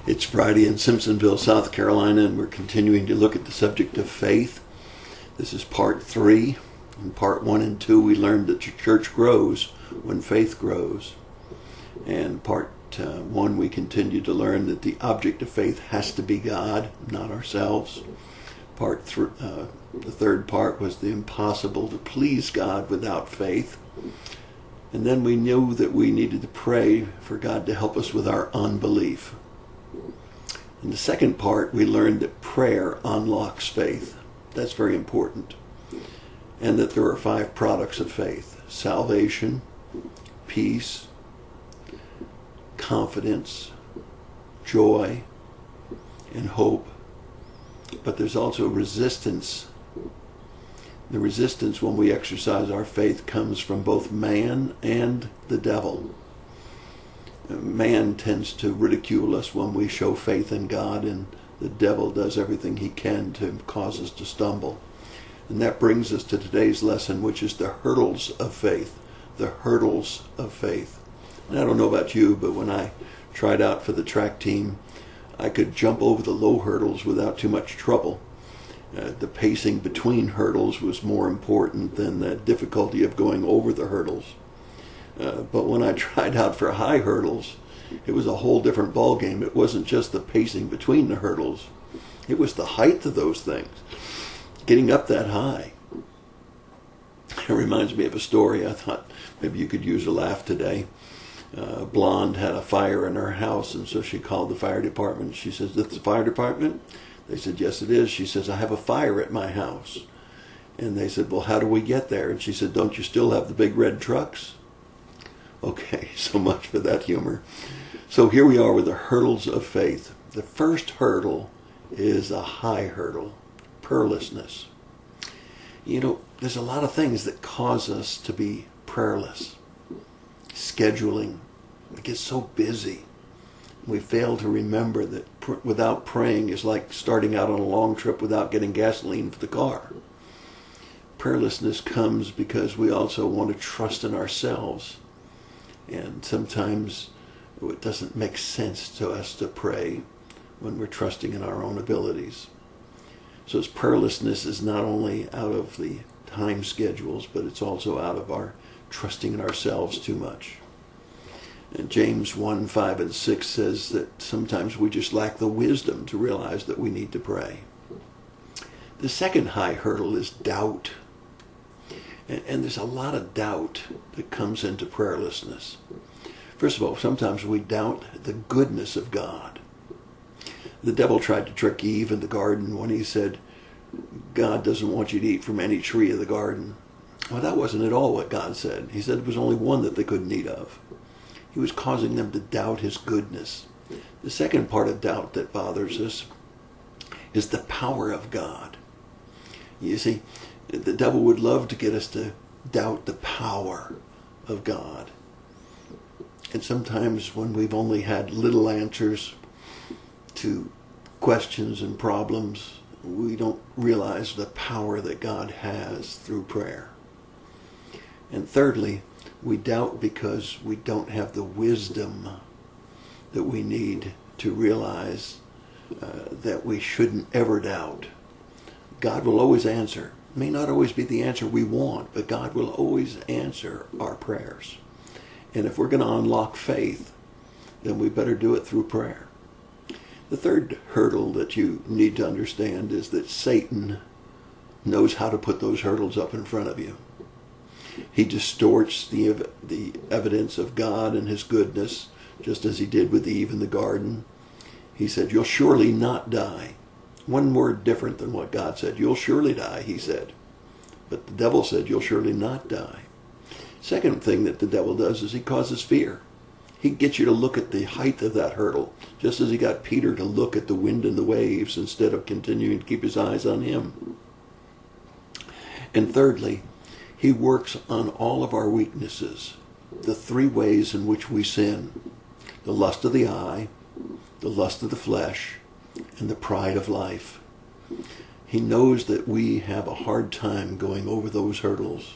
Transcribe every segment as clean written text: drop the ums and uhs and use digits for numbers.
It's Friday in Simpsonville, South Carolina, and we're continuing to look at the subject of faith. This is part 3. In part 1 and 2, we learned that the church grows when faith grows. And part 1, we continue to learn that the object of faith has to be God, not ourselves. The third part was the impossible to please God without faith. And then we knew that we needed to pray for God to help us with our unbelief. In the second part, we learned that prayer unlocks faith. That's very important. And that there are 5 products of faith: salvation, peace, confidence, joy, and hope. But there's also resistance. The resistance when we exercise our faith comes from both man and the devil. Man tends to ridicule us when we show faith in God, and the devil does everything he can to cause us to stumble. And that brings us to today's lesson, which is the hurdles of faith. The hurdles of faith. And I don't know about you, but when I tried out for the track team, I could jump over the low hurdles without too much trouble. The pacing between hurdles was more important than the difficulty of going over the hurdles. But when I tried out for high hurdles, it was a whole different ballgame. It wasn't just the pacing between the hurdles. It was the height of those things. Getting up that high. It reminds me of a story. I thought maybe you could use a laugh today. A blonde had a fire in her house, and so she called the fire department. She says, "That's the fire department?" They said, "Yes, it is." She says, "I have a fire at my house." And they said, "Well, how do we get there?" And she said, "Don't you still have the big red trucks?" Okay, so much for that humor. So here we are with the hurdles of faith. The first hurdle is a high hurdle, prayerlessness. You know, there's a lot of things that cause us to be prayerless. Scheduling. We get so busy. We fail to remember that without praying is like starting out on a long trip without getting gasoline for the car. Prayerlessness comes because we also want to trust in ourselves. And sometimes it doesn't make sense to us to pray when we're trusting in our own abilities. So prayerlessness is not only out of the time schedules, but it's also out of our trusting in ourselves too much. And James 1, 5, and 6 says that sometimes we just lack the wisdom to realize that we need to pray. The second high hurdle is doubt. And there's a lot of doubt that comes into prayerlessness. First of all, sometimes we doubt the goodness of God. The devil tried to trick Eve in the garden when he said, "God doesn't want you to eat from any tree of the garden." Well, that wasn't at all what God said. He said there was only one that they couldn't eat of. He was causing them to doubt his goodness. The second part of doubt that bothers us is the power of God. You see, the devil would love to get us to doubt the power of God. And sometimes when we've only had little answers to questions and problems, we don't realize the power that God has through prayer. And thirdly, we doubt because we don't have the wisdom that we need to realize that we shouldn't ever doubt. God will always answer. It may not always be the answer we want, but God will always answer our prayers. And if we're going to unlock faith, then we better do it through prayer. The third hurdle that you need to understand is that Satan knows how to put those hurdles up in front of you. He distorts the evidence of God and his goodness, just as he did with Eve in the garden. He said, "You'll surely not die." One word different than what God said. "You'll surely die," he said. But the devil said, "You'll surely not die." Second thing that the devil does is he causes fear. He gets you to look at the height of that hurdle, just as he got Peter to look at the wind and the waves instead of continuing to keep his eyes on him. And thirdly, he works on all of our weaknesses, the 3 ways in which we sin: the lust of the eye, the lust of the flesh, and the pride of life. He knows that we have a hard time going over those hurdles.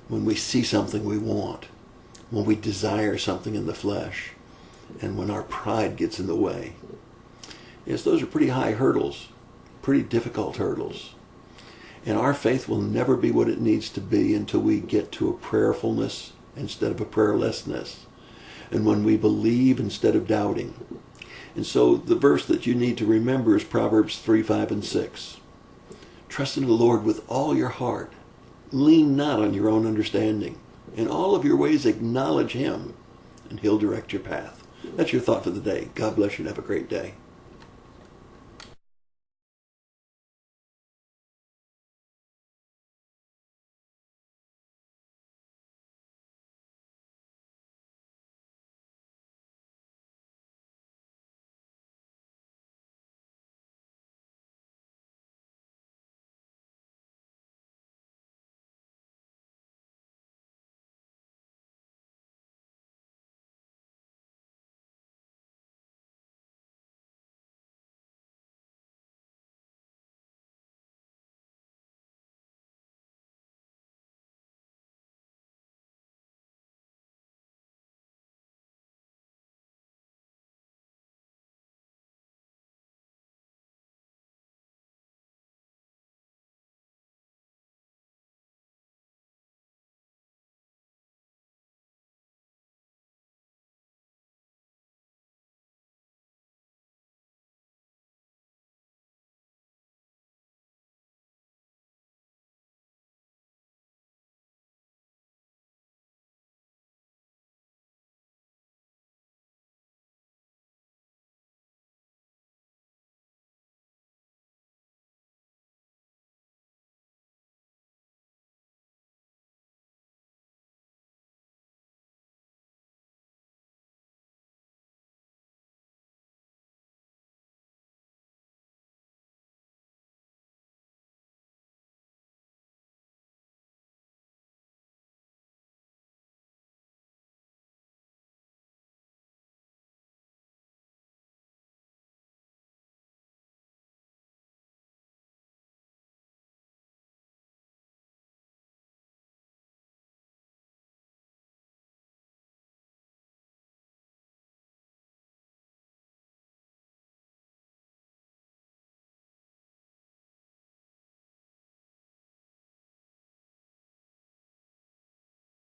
When we see something we want, when we desire something in the flesh, and when our pride gets in the way. Yes, those are pretty high hurdles, pretty difficult hurdles. And our faith will never be what it needs to be until we get to a prayerfulness instead of a prayerlessness. And when we believe instead of doubting. And so the verse that you need to remember is Proverbs 3, 5, and 6. Trust in the Lord with all your heart. Lean not on your own understanding. In all of your ways acknowledge him, and he'll direct your path. That's your thought for the day. God bless you and have a great day.